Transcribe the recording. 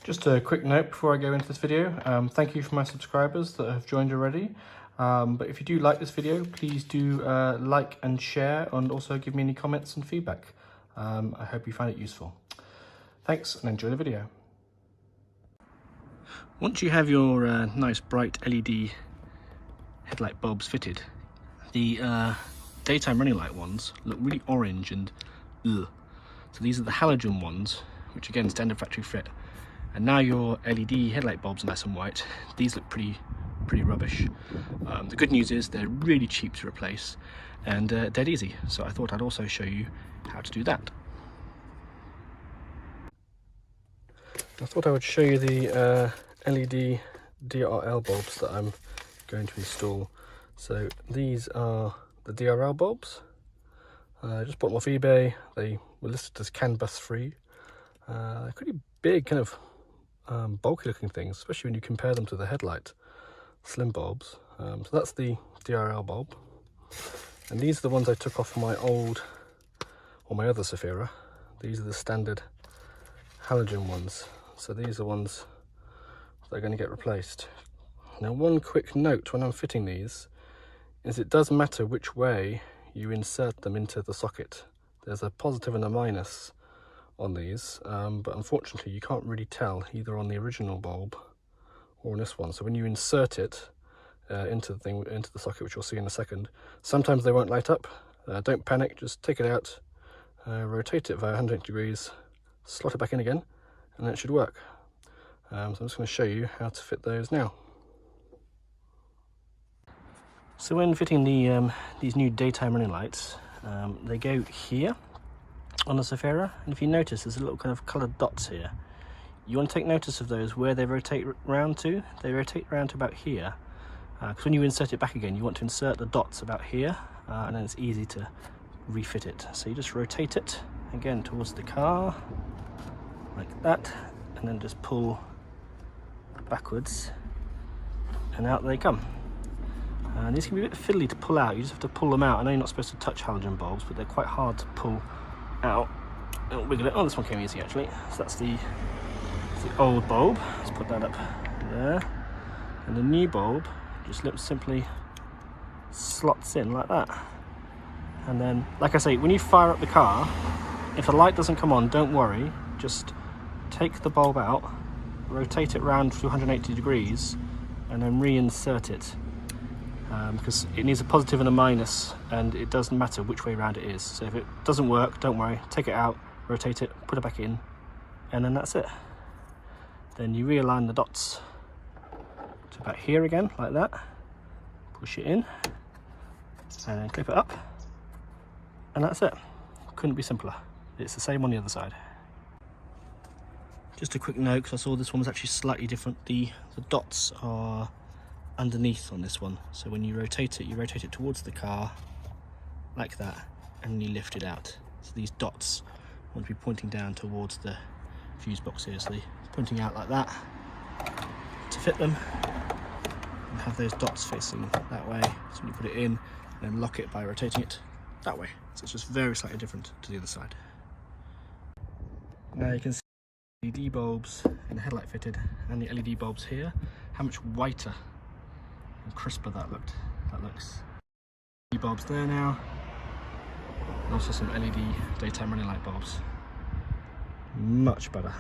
Just a quick note before I go into this video. Thank you for my subscribers that have joined already. But if you do like this video, please do like and share, and also give me any comments and feedback. I hope you find it useful. Thanks and enjoy the video. Once you have your nice bright LED headlight bulbs fitted, the daytime running light ones look really orange and ugh. So these are the halogen ones, which again standard factory fit. And now your LED headlight bulbs are nice and white. These look pretty rubbish. The good news is they're really cheap to replace and dead easy. So I thought I'd also show you how to do that. I thought I would show you the LED DRL bulbs that I'm going to install. So these are the DRL bulbs. I just bought them off eBay. They were listed as CAN bus free. They're pretty big, kind of bulky looking things, especially when you compare them to the headlight slim bulbs. So that's the DRL bulb, and these are the ones I took off my old, or my other Zafira. These are the standard halogen ones, so these are ones that are going to get replaced. Now, one quick note when I'm fitting these is it does matter which way you insert them into the socket. There's a positive and a minus on these, but unfortunately you can't really tell either on the original bulb or on this one. So when you insert it into the socket, which you'll see in a second, sometimes they won't light up. Don't panic, just take it out, rotate it via 180 degrees, slot it back in again, and that should work. So I'm just going to show you how to fit those now. So when fitting these new daytime running lights, they go here on the Zafira, and if you notice there's a little kind of coloured dots here. You want to take notice of those where they rotate round to. They rotate round to about here, because when you insert it back again you want to insert the dots about here, and then it's easy to refit it. So you just rotate it again towards the car like that, and then just pull backwards and out they come. And these can be a bit fiddly to pull out. You just have to pull them out. I know you're not supposed to touch halogen bulbs, but they're quite hard to pull out. And wiggle it. Oh, this one came easy actually. So that's the old bulb. Let's put that up there. And the new bulb just simply slots in like that. And then, like I say, when you fire up the car, if the light doesn't come on, don't worry. Just take the bulb out, rotate it round to 180 degrees, and then reinsert it. Because it needs a positive and a minus, and it doesn't matter which way around it is. So if it doesn't work, don't worry, take it out, rotate it, put it back in, and then that's it. Then you realign the dots to about here again, like that, push it in, and then clip it up, and that's it. Couldn't be simpler. It's the same on the other side. Just a quick note, because I saw this one was actually slightly different. The dots are underneath on this one, so when you rotate it towards the car like that, and you lift it out. So these dots want to be pointing down towards the fuse box here, so they're pointing out like that to fit them, and have those dots facing that way. So when you put it in, then lock it by rotating it that way. So it's just very slightly different to the other side. Now you can see the LED bulbs in the headlight fitted and the LED bulbs here, how much whiter and crisper that looks. LED bulbs there now, and also some LED daytime running light bulbs. Much better.